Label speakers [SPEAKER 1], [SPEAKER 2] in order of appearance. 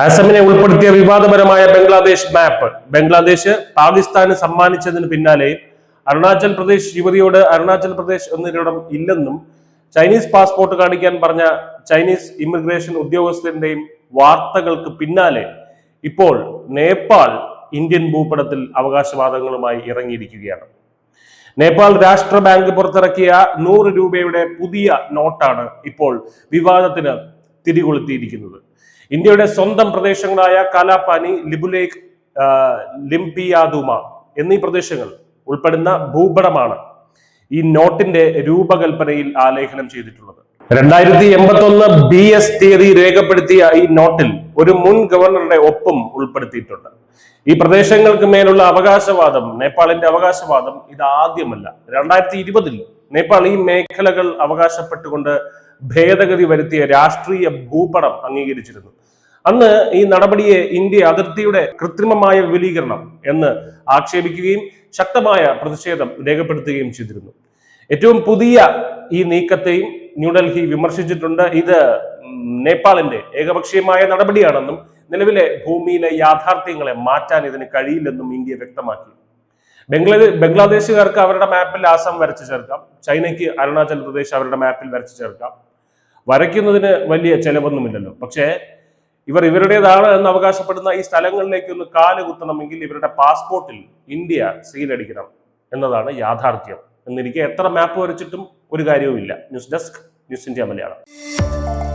[SPEAKER 1] അസമിനെ ഉൾപ്പെടുത്തിയ വിവാദപരമായ ബംഗ്ലാദേശ് മാപ്പ് ബംഗ്ലാദേശ് പാകിസ്ഥാന് സമ്മാനിച്ചതിന് പിന്നാലെ അരുണാചൽ പ്രദേശ് യുവതിയോട് അരുണാചൽ പ്രദേശ് എന്നൊരിടം ഇല്ലെന്നും ചൈനീസ് പാസ്പോർട്ട് കാണിക്കാൻ പറഞ്ഞ ചൈനീസ് ഇമിഗ്രേഷൻ ഉദ്യോഗസ്ഥന്റെയും വാർത്തകൾക്ക് പിന്നാലെ ഇപ്പോൾ നേപ്പാൾ ഇന്ത്യൻ ഭൂപടത്തിൽ അവകാശവാദങ്ങളുമായി ഇറങ്ങിയിരിക്കുകയാണ്. നേപ്പാൾ രാഷ്ട്ര ബാങ്ക് പുറത്തിറക്കിയ 100 രൂപയുടെ പുതിയ നോട്ടാണ് ഇപ്പോൾ വിവാദത്തിന് തിരികൊളുത്തിയിരിക്കുന്നത്. ഇന്ത്യയുടെ സ്വന്തം പ്രദേശങ്ങളായ കാലാപാനി, ലിബുലേക്ക്, ലിംപിയാദുമ എന്നീ പ്രദേശങ്ങൾ ഉൾപ്പെടുന്ന ഭൂപടമാണ് ഈ നോട്ടിന്റെ രൂപകൽപ്പനയിൽ ആലേഖനം ചെയ്തിട്ടുള്ളത്. 2081 BS തീയതി രേഖപ്പെടുത്തിയ ഈ നോട്ടിൽ ഒരു മുൻ ഗവർണറുടെ ഒപ്പും ഉൾപ്പെടുത്തിയിട്ടുണ്ട്. ഈ പ്രദേശങ്ങൾക്ക് മേലുള്ള അവകാശവാദം, നേപ്പാളിന്റെ അവകാശവാദം ഇത് ആദ്യമല്ല. 2020 നേപ്പാൾ ഈ മേഖലകൾ അവകാശപ്പെട്ടുകൊണ്ട് ഭേദഗതി വരുത്തിയ രാഷ്ട്രീയ ഭൂപടം അംഗീകരിച്ചിരുന്നു. അന്ന് ഈ നടപടിയെ ഇന്ത്യ അതിർത്തിയുടെ കൃത്രിമമായ വിപുലീകരണം എന്ന് ആക്ഷേപിക്കുകയും ശക്തമായ പ്രതിഷേധം രേഖപ്പെടുത്തുകയും ചെയ്തിരുന്നു. ഏറ്റവും പുതിയ ഈ നീക്കത്തെയും ന്യൂഡൽഹി വിമർശിച്ചിട്ടുണ്ട്. ഇത് നേപ്പാളിന്റെ ഏകപക്ഷീയമായ നടപടിയാണെന്നും നിലവിലെ ഭൂമിയിലെ യാഥാർത്ഥ്യങ്ങളെ മാറ്റാൻ ഇതിന് കഴിയില്ലെന്നും ഇന്ത്യ വ്യക്തമാക്കി. ബംഗ്ലാദേശുകാർക്ക് അവരുടെ മാപ്പിൽ ആസാം വരച്ചു ചേർക്കാം, ചൈനയ്ക്ക് അരുണാചൽ പ്രദേശ് അവരുടെ മാപ്പിൽ വരച്ചു ചേർക്കാം. വരയ്ക്കുന്നതിന് വലിയ ചെലവൊന്നുമില്ലല്ലോ. പക്ഷേ ഇവരുടേതാണ് എന്ന് അവകാശപ്പെടുന്ന ഈ സ്ഥലങ്ങളിലേക്ക് ഒന്ന് കാല് കുത്തണമെങ്കിൽ ഇവരുടെ പാസ്പോർട്ടിൽ ഇന്ത്യ സീലടിക്കണം എന്നതാണ് യാഥാർത്ഥ്യം. എന്നിരിക്കെ എത്ര മാപ്പ് വരച്ചിട്ടും ഒരു കാര്യവുമില്ല. News desk, news India Malayalam.